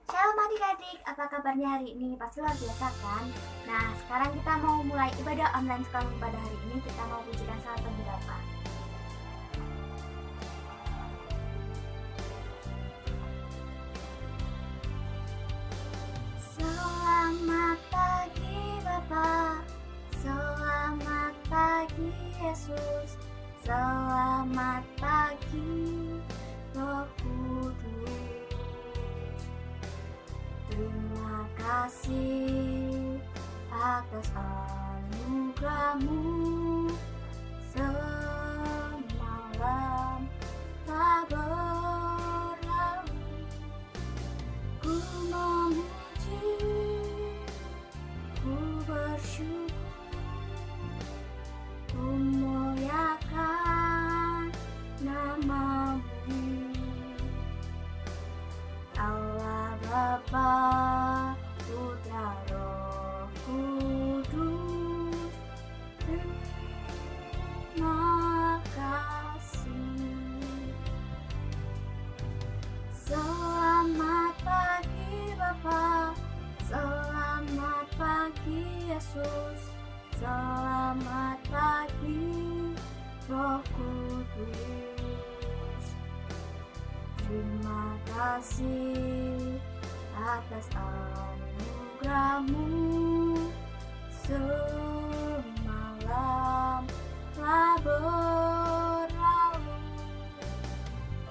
Shalom adik-adik, apa kabarnya hari ini? Pasti luar biasa kan? Nah, sekarang kita mau mulai ibadah online sekolah pada hari ini. Kita mau pujikan salat bagi Bapa. Selamat pagi Bapa, selamat pagi Yesus, selamat pagi Roh Kudus. Terima kasih atas anugerah-Mu, semalam telah berlalu. Ku memuji, ku bersyukur, ku muliakan nama-Mu. Allah Bapa, Putra, Roh Kudus, terima kasih. Selamat pagi Bapa, selamat pagi Yesus, selamat pagi Roh Kudus. Terima kasih atas anugerah-Mu, semalam telah berlalu.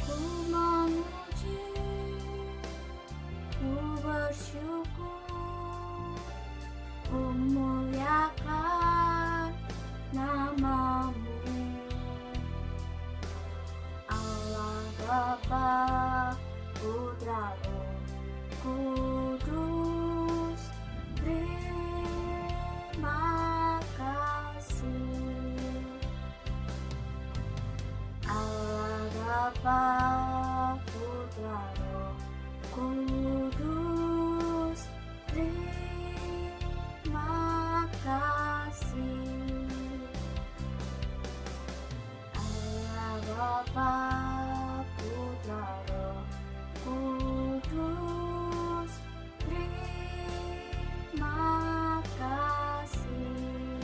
Ku memuji, ku bersyukur, ku muliakan nama-Mu. Allah Bapa, Putra, Roh Kudus, terima kasih. Allah Bapa, Putra, Roh Kudus, terima kasih. Allah Bapa, Putra, Roh Kudus, terima kasih.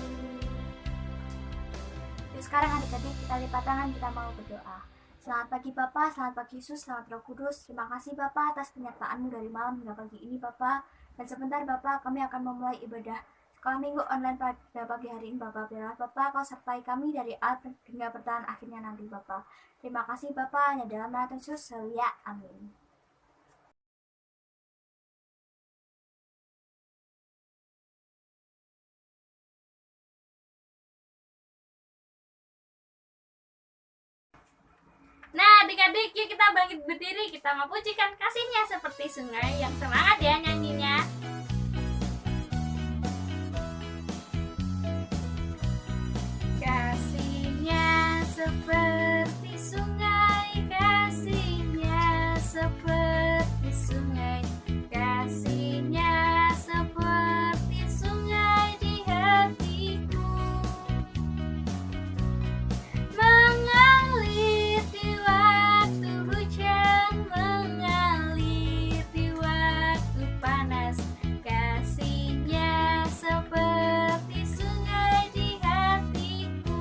Yuk sekarang adik-adik kita lipat tangan, kita mau berdoa. Selamat pagi Bapak, selamat pagi Yesus, selamat Roh Kudus. Terima kasih Bapak atas penyertaan-Mu dari malam hingga pagi ini Bapak. Dan sebentar Bapak, kami akan memulai ibadah sekolah minggu online pada pagi hari ini Bapak. Biarlah Bapak Kau sertai kami dari awal hingga pertengahan akhirnya nanti Bapak. Terima kasih Bapak, hanya dalam nama Tuhan Yesus, haleluya, amin. Nah, adik-adik, yuk kita bangkit berdiri, kita memujikan kasih-Nya seperti sungai yang semangat ya nyanyinya. Kasih-Nya seperti sungai, kasih-Nya seperti sungai, kasih-Nya seperti sungai di hatiku, mengalir di waktu hujan, mengalir di waktu panas, kasih-Nya seperti sungai di hatiku.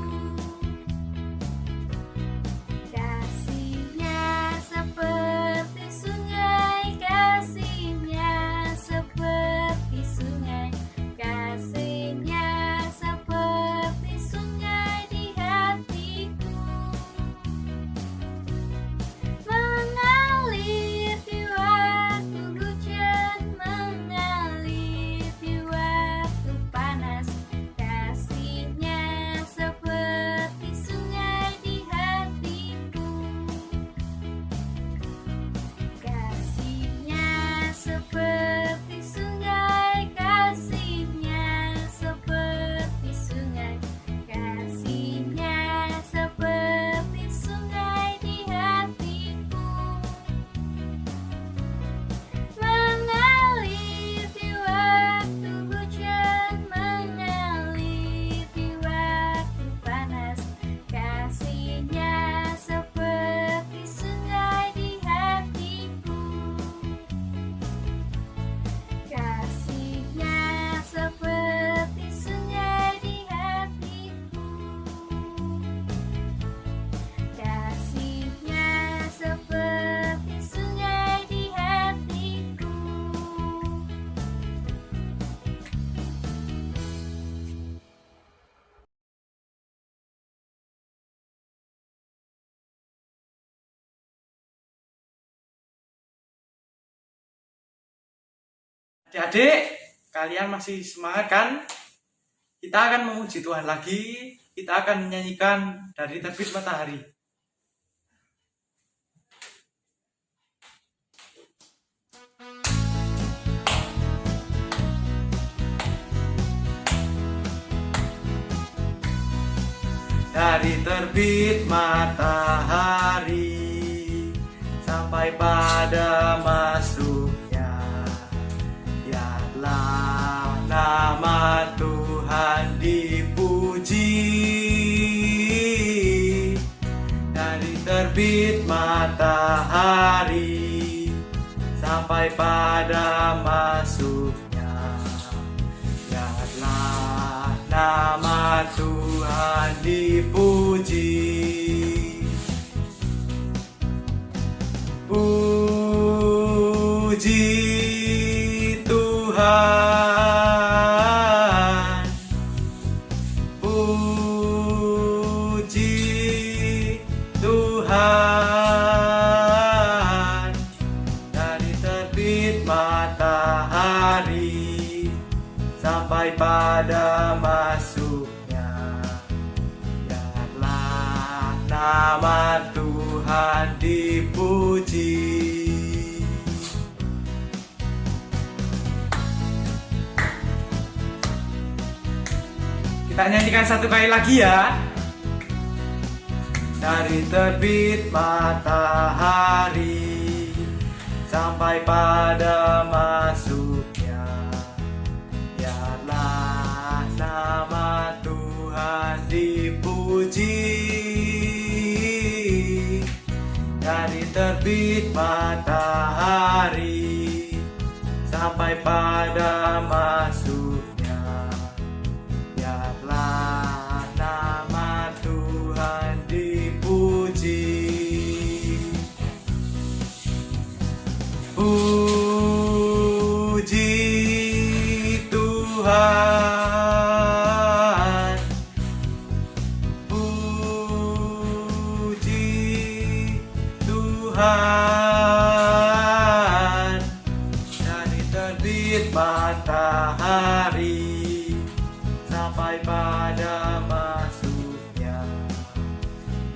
Adik-adik, kalian masih semangat kan? Kita akan memuji Tuhan lagi. Kita akan menyanyikan Dari Terbit Matahari. Dari terbit matahari sampai pada masuknya, biarlah nama Tuhan dipuji. Dari terbit matahari sampai pada masuknya, biarlah nama Tuhan dipuji. Puji Tuhan, puji Tuhan. Dari terbit matahari sampai pada masuknya, biarlah nama Tuhan dipuji. Kita nyanyikan satu kali lagi ya. Dari terbit matahari sampai pada masuknya, biarlah nama Tuhan dipuji. Dari terbit matahari sampai pada masuknya, biarlah nama Tuhan dipuji. Puji Tuhan, puji Tuhan. Dari terbit matahari sampai pada masuknya,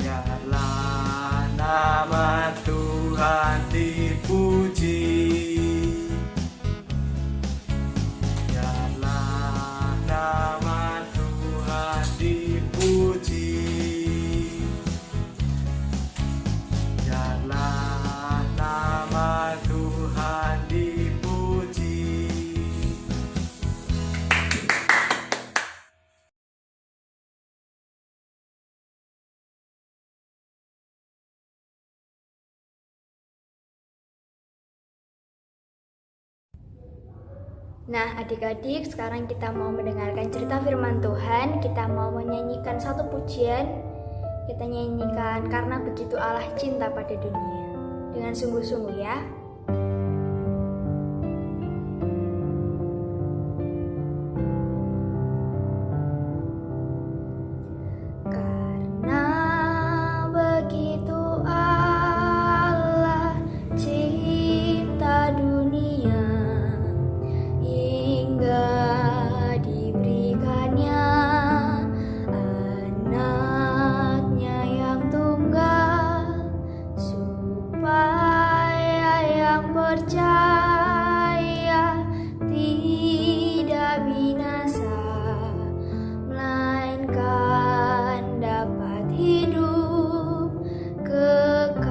biarlah nama Tuhan dipuji. Biarlah nama Tuhan dipuji. Biarlah nama Tuhan dipuji. Nah, adik-adik, sekarang kita mau mendengarkan cerita firman Tuhan. Kita mau menyanyikan satu pujian. Kita nyanyikan Karena Begitu Allah Cinta Pada Dunia. Dengan sungguh-sungguh ya. Karena begitu Allah cinta dunia, hingga diberikannya anaknya yang tunggal, supaya yang percaya tidak binasa, melainkan dapat hidup kekal.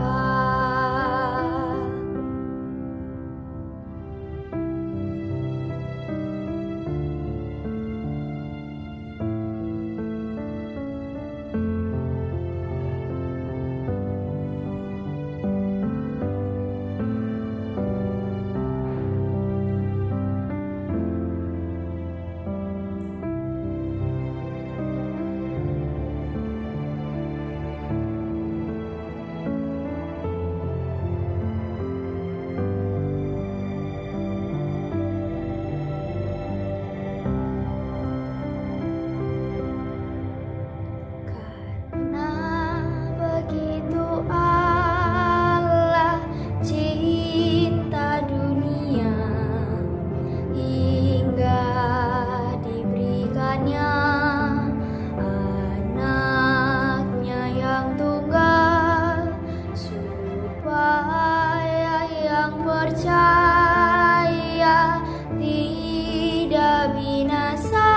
percaya tidak binasa,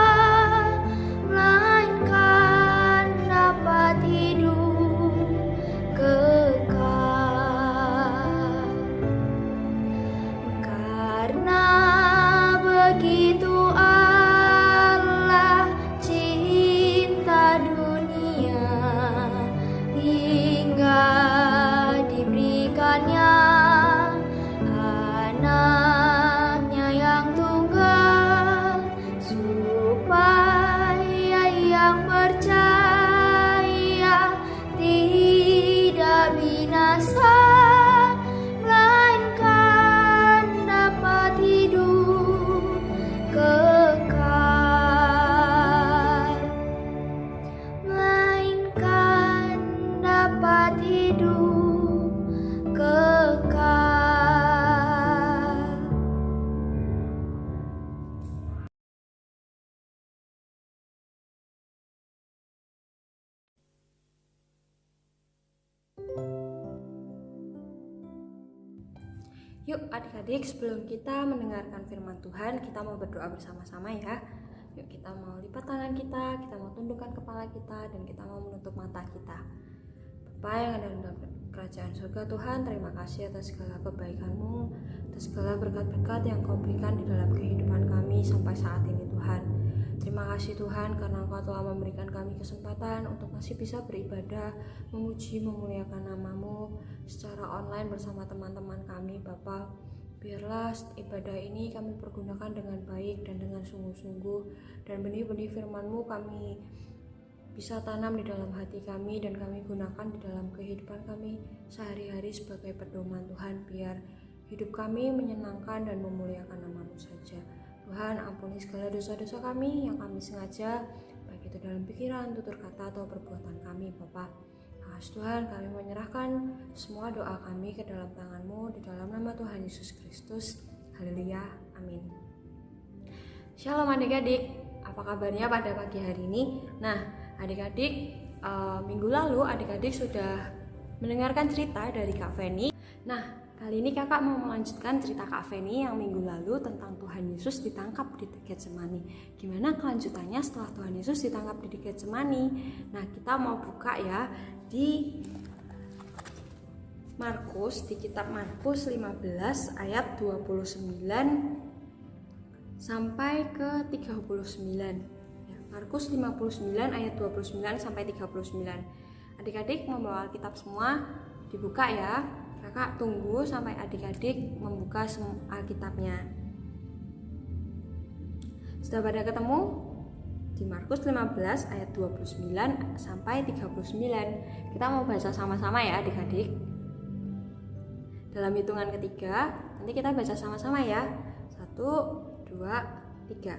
melainkan dapat hidup kekal. Karena begitu Allah cinta dunia, hingga diberikannya anaknya yang tunggal, supaya yang percaya tidak binasa, melainkan dapat hidup kekal. Melainkan dapat hidup kekal. Yuk adik-adik, sebelum kita mendengarkan firman Tuhan, kita mau berdoa bersama-sama ya. Yuk kita mau lipat tangan kita mau tundukkan kepala kita, dan kita mau menutup mata kita. Bapa yang ada dalam kerajaan surga, Tuhan, terima kasih atas segala kebaikan-Mu, atas segala berkat-berkat yang Kau berikan di dalam kehidupan kami sampai saat ini, Tuhan. Terima kasih Tuhan, karena Engkau telah memberikan kami kesempatan untuk masih bisa beribadah, memuji, memuliakan nama-Mu secara online bersama teman-teman kami, Bapa. Biarlah ibadah ini kami pergunakan dengan baik dan dengan sungguh-sungguh, dan benih-benih firman-Mu kami bisa tanam di dalam hati kami, dan kami gunakan di dalam kehidupan kami sehari-hari sebagai pedoman, Tuhan. Biar hidup kami menyenangkan dan memuliakan nama-Mu saja. Tuhan, ampuni segala dosa-dosa kami yang kami sengaja, baik itu dalam pikiran, tutur kata, atau perbuatan kami, Bapa. Tuhan, kami menyerahkan semua doa kami ke dalam tangan-Mu, di dalam nama Tuhan Yesus Kristus. Haleluya, amin. Shalom adik-adik, apa kabarnya pada pagi hari ini? Nah, adik-adik, minggu lalu adik-adik sudah mendengarkan cerita dari Kak Feni. Nah, kali ini kakak mau melanjutkan cerita Kak Feni yang minggu lalu tentang Tuhan Yesus ditangkap di Getsemani. Gimana kelanjutannya setelah Tuhan Yesus ditangkap di Getsemani? Nah, kita mau buka ya di Markus, di kitab Markus 15 ayat 29 sampai ke 39. Markus 59 ayat 29 sampai 39. Adik-adik membawa Alkitab semua, dibuka ya. Kakak tunggu sampai adik-adik membuka Alkitabnya. Sudah pada ketemu? Di Markus 15 ayat 29 sampai 39. Kita mau baca sama-sama ya adik-adik. Dalam hitungan ketiga, nanti kita baca sama-sama ya. 1, 2, 3.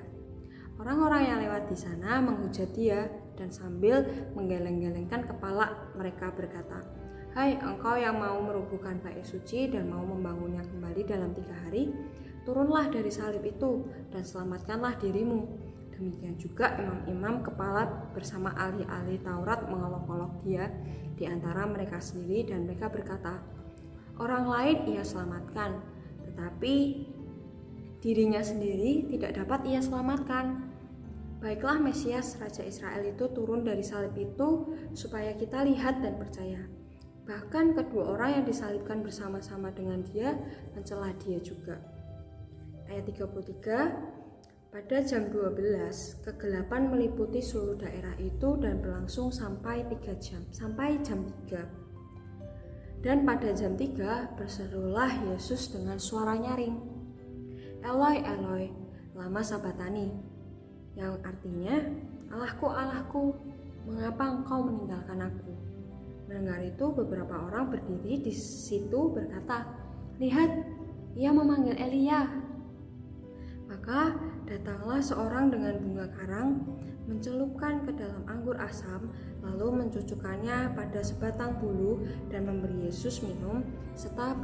Orang-orang yang lewat di sana menghujat dia, dan sambil menggeleng-gelengkan kepala mereka berkata, "Hai engkau yang mau merubuhkan bait suci dan mau membangunnya kembali dalam 3 hari, turunlah dari salib itu dan selamatkanlah dirimu." Demikian juga imam-imam kepala bersama ahli-ahli Taurat mengolok-olok dia di antara mereka sendiri, dan mereka berkata, "Orang lain ia selamatkan, tetapi dirinya sendiri tidak dapat ia selamatkan. Baiklah Mesias Raja Israel itu turun dari salib itu supaya kita lihat dan percaya." Bahkan kedua orang yang disalibkan bersama-sama dengan dia mencela dia juga. Ayat 33, pada jam 12, kegelapan meliputi seluruh daerah itu dan berlangsung sampai jam 3. Dan pada jam 3 berserulah Yesus dengan suara nyaring, "Eloi, Eloi, lama sabatani," yang artinya, "Allahku, Allahku, mengapa engkau meninggalkan aku?" Mendengar itu, beberapa orang berdiri di situ berkata, "Lihat, ia memanggil Elia." Maka datanglah seorang dengan bunga karang, mencelupkan ke dalam anggur asam, lalu mencucukkannya pada sebatang bulu dan memberi Yesus minum, serta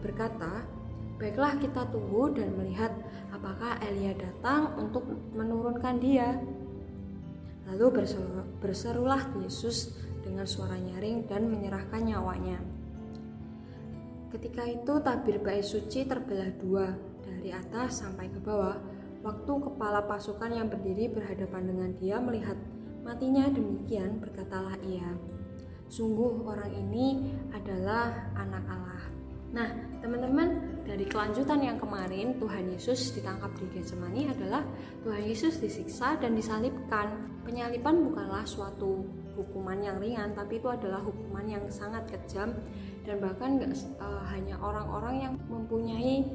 berkata, "Baiklah kita tunggu dan melihat apakah Elia datang untuk menurunkan dia." Lalu berserulah Yesus dengan suara nyaring dan menyerahkan nyawanya. Ketika itu tabir bait suci terbelah dua, dari atas sampai ke bawah. Waktu kepala pasukan yang berdiri berhadapan dengan dia melihat matinya demikian, berkatalah ia, sungguh orang ini adalah anak Allah. Nah, teman-teman, dari kelanjutan yang kemarin, Tuhan Yesus ditangkap di Getsemani adalah Tuhan Yesus disiksa dan disalibkan. Penyaliban bukanlah suatu hukuman yang ringan, tapi itu adalah hukuman yang sangat kejam, dan bahkan gak hanya orang-orang yang mempunyai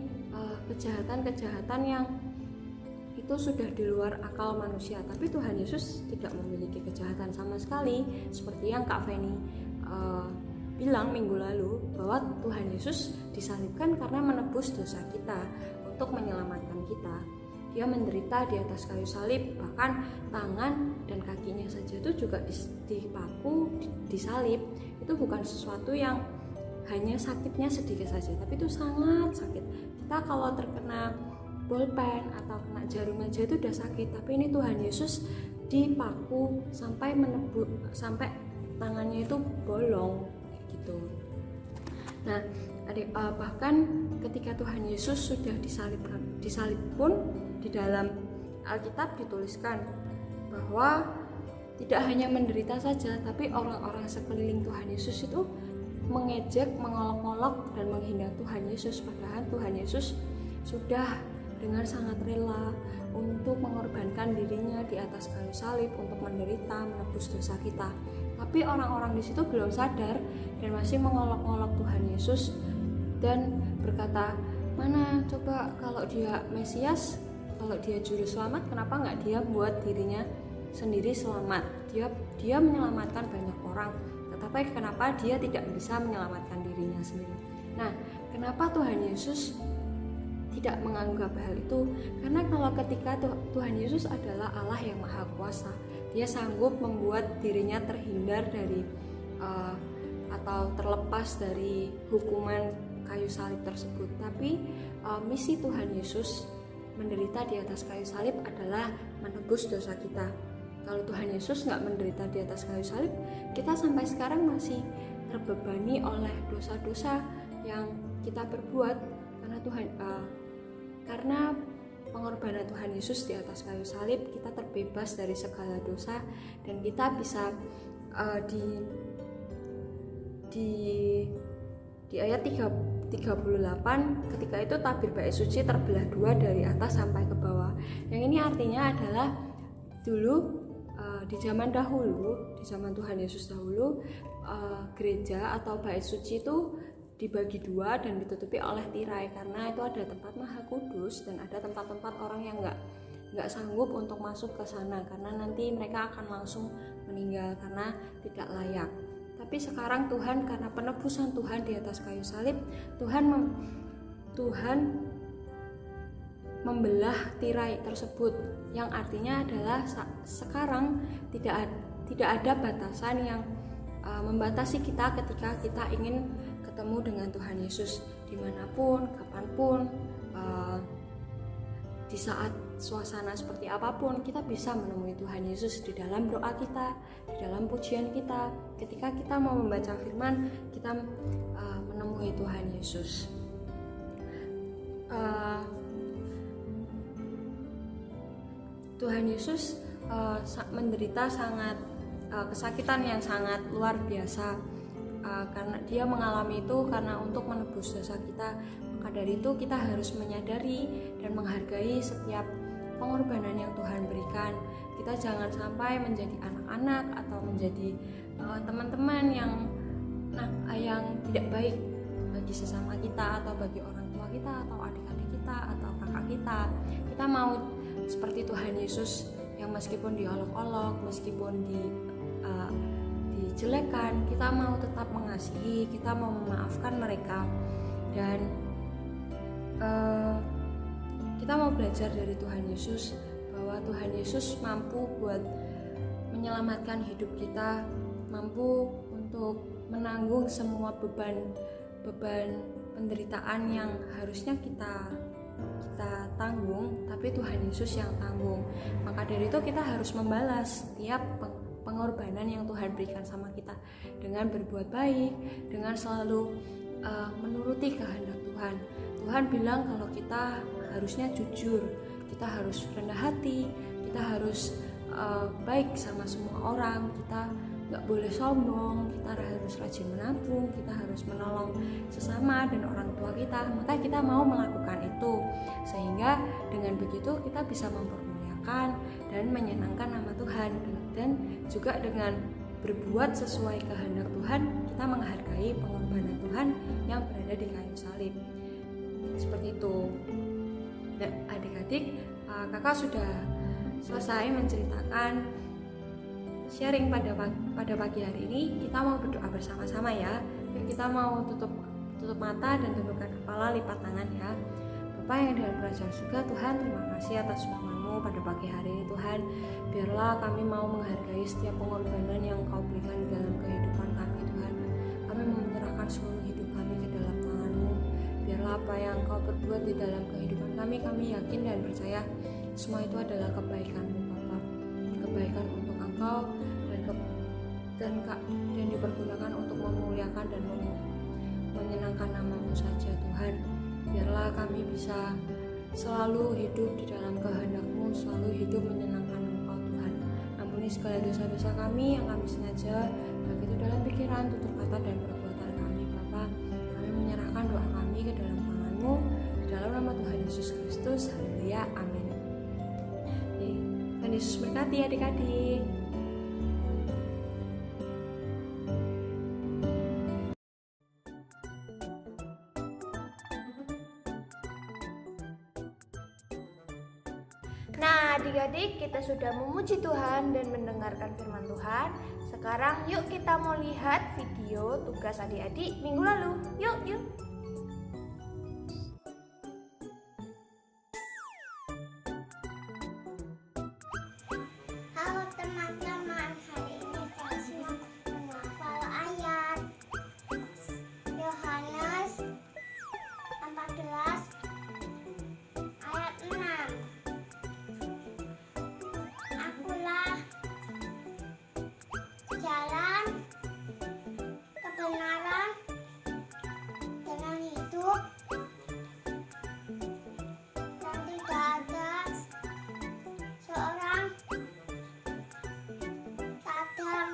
kejahatan-kejahatan yang itu sudah di luar akal manusia, tapi Tuhan Yesus tidak memiliki kejahatan sama sekali, seperti yang Kak Feni bilang minggu lalu, bahwa Tuhan Yesus disalibkan karena menebus dosa kita, untuk menyelamatkan kita. Dia menderita di atas kayu salib, bahkan tangan dan kakinya saja itu juga dipaku, disalib. Itu bukan sesuatu yang hanya sakitnya sedikit saja, tapi itu sangat sakit. Kita kalau terkena bolpen atau kena jarum aja itu udah sakit, tapi ini Tuhan Yesus dipaku sampai sampai tangannya itu bolong gitu. Nah, bahkan ketika Tuhan Yesus sudah disalib pun di dalam Alkitab dituliskan bahwa tidak hanya menderita saja, tapi orang-orang sekeliling Tuhan Yesus itu mengejek, mengolok-olok dan menghina Tuhan Yesus, padahal Tuhan Yesus sudah dengan sangat rela untuk mengorbankan dirinya di atas kayu salib untuk menderita, menebus dosa kita. Tapi orang-orang di situ belum sadar dan masih mengolok-olok Tuhan Yesus dan berkata, mana coba kalau dia Mesias, kalau dia juru selamat, kenapa nggak dia buat dirinya sendiri selamat? Dia menyelamatkan banyak orang, tetapi kenapa dia tidak bisa menyelamatkan dirinya sendiri? Nah, kenapa Tuhan Yesus tidak menganggap hal itu? Karena kalau ketika Tuhan Yesus adalah Allah yang Maha Kuasa, dia sanggup membuat dirinya terhindar dari atau terlepas dari hukuman kayu salib tersebut. Tapi misi Tuhan Yesus menderita di atas kayu salib adalah menebus dosa kita. Kalau Tuhan Yesus nggak menderita di atas kayu salib, kita sampai sekarang masih terbebani oleh dosa-dosa yang kita perbuat, karena pengorbanan Tuhan Yesus di atas kayu salib, kita terbebas dari segala dosa dan kita bisa di ayat 38, ketika itu tabir bait suci terbelah dua dari atas sampai ke bawah. Yang ini artinya adalah dulu di zaman Tuhan Yesus dahulu, gereja atau bait suci itu dibagi dua dan ditutupi oleh tirai, karena itu ada tempat Maha Kudus dan ada tempat-tempat orang yang nggak sanggup untuk masuk ke sana karena nanti mereka akan langsung meninggal karena tidak layak. Tapi sekarang Tuhan, karena penebusan Tuhan di atas kayu salib, Tuhan membelah tirai tersebut, yang artinya adalah sekarang tidak ada batasan yang membatasi kita ketika kita ingin ketemu dengan Tuhan Yesus dimanapun, kapanpun, di saat suasana seperti apapun, kita bisa menemui Tuhan Yesus di dalam doa kita, di dalam pujian kita. Ketika kita mau membaca firman, kita menemui Tuhan Yesus. Tuhan Yesus menderita kesakitan yang sangat luar biasa, karena dia mengalami itu karena untuk menebus dosa kita. Maka dari itu kita harus menyadari dan menghargai setiap pengorbanan yang Tuhan berikan. Kita jangan sampai menjadi anak-anak atau menjadi teman-teman yang tidak baik bagi sesama kita atau bagi orang tua kita atau adik-adik kita atau kakak kita. Kita mau seperti Tuhan Yesus yang meskipun diolok-olok, meskipun dijelekan, kita mau tetap mengasihi, kita mau memaafkan mereka, dan kita mau belajar dari Tuhan Yesus bahwa Tuhan Yesus mampu buat menyelamatkan hidup kita, mampu untuk menanggung semua beban penderitaan yang harusnya kita tanggung, tapi Tuhan Yesus yang tanggung. Maka dari itu kita harus membalas setiap pengorbanan yang Tuhan berikan sama kita dengan berbuat baik, dengan selalu menuruti kehendak Tuhan. Tuhan bilang kalau kita harusnya jujur, kita harus rendah hati, kita harus baik sama semua orang, kita nggak boleh sombong, kita harus rajin menabung, kita harus menolong sesama dan orang tua kita. Maka kita mau melakukan itu, sehingga dengan begitu kita bisa mempermuliakan dan menyenangkan nama Tuhan. Dan juga dengan berbuat sesuai kehendak Tuhan, kita menghargai pengorbanan Tuhan yang berada di kayu salib. Seperti itu. Nah, adik-adik, kakak sudah selesai menceritakan sharing pada pagi hari ini. Kita mau berdoa bersama-sama ya. Yuk, kita mau tutup mata dan tundukkan kepala, lipat tangan ya. Bapa yang ada dalam kerajaan surga, Tuhan, terima kasih atas firman-Mu pada pagi hari ini Tuhan. Biarlah kami mau menghargai setiap pengorbanan yang Kau berikan di dalam kehidupan kami Tuhan. Kami menyerahkan seluruh hidup kami ke dalam tangan-Mu. Biarlah apa yang Kau perbuat di dalam kehidupan kami yakin dan percaya semua itu adalah kebaikan-Mu Bapa. Kebaikan untuk Engkau dan dipergunakan untuk memuliakan dan menyenangkan nama-Mu saja Tuhan. Biarlah kami bisa selalu hidup di dalam kehendak-Mu, selalu hidup menyenangkan Engkau Tuhan. Ampuni segala dosa-dosa kami yang kami sengaja, baik itu dalam pikiran, tutur kata, dan perbuatan kami Bapa. Kami menyerahkan doa kami ke dalam tangan-Mu, di dalam nama Tuhan Yesus Kristus. Haleluya, amin. Tuhan Yesus berkati adik-adik. Nah, adik-adik, kita sudah memuji Tuhan dan mendengarkan firman Tuhan. Sekarang yuk kita mau lihat video tugas adik-adik minggu lalu. Yuk. Halo teman-teman, hari ini Fasma menghafal ayat Yohanes 14 ayat 6. Akulah jalan, kebenaran, dan hidup, dan tidak ada seorang datang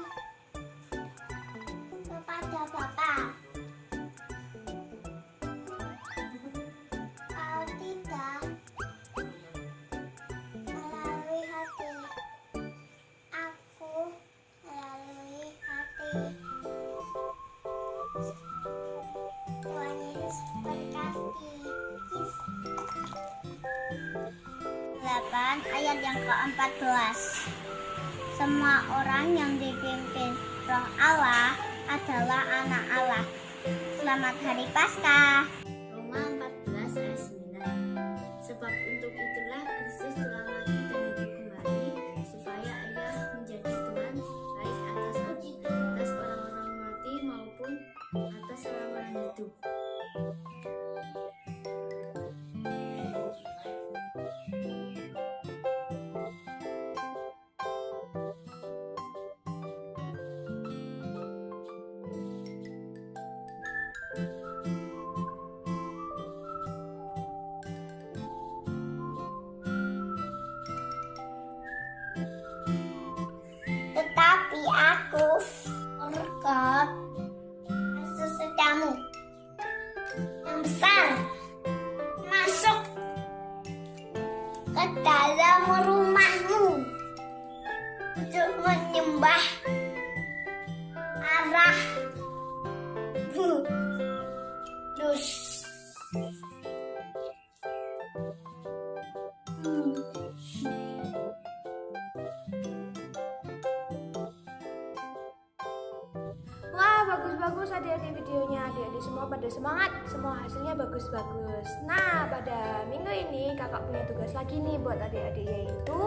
kepada Bapa kalau tidak melalui hati. Aku melalui hati. Tuhan Yesus berkati. 8 ayat yang ke-14. Semua orang yang dipimpin Roh Allah adalah anak Allah. Selamat Hari Paskah. Roma 14 ayat 9. Sebab untuk itulah Kristus telah mati dan hidup kembali, supaya Ia menjadi Tuhan baik atas orang-orang mati maupun atas orang-orang hidup. Tetapi aku berkat kasih setiamu yang besar masuk ke dalam rumahmu untuk menyembah Allahmu. Wah, bagus-bagus adik-adik videonya. Adik-adik semua pada semangat, semua hasilnya bagus-bagus. Nah, pada minggu ini kakak punya tugas lagi nih buat adik-adik, yaitu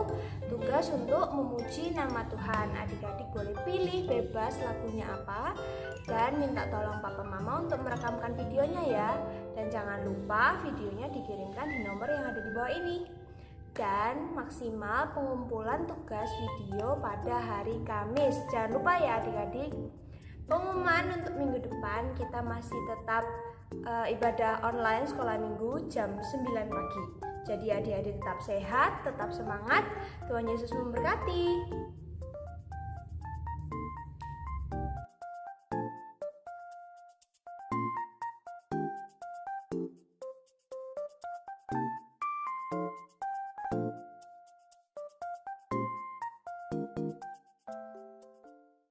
tugas untuk memuji nama Tuhan. Adik-adik boleh pilih bebas lagunya apa dan minta tolong papa mama untuk merekamkan videonya ya. Dan jangan lupa videonya dikirimkan di nomor yang ada di bawah ini. Dan maksimal pengumpulan tugas video pada hari Kamis. Jangan lupa ya adik-adik. Pengumuman untuk minggu depan kita masih tetap ibadah online sekolah minggu jam 9 pagi. Jadi adik-adik tetap sehat, tetap semangat. Tuhan Yesus memberkati.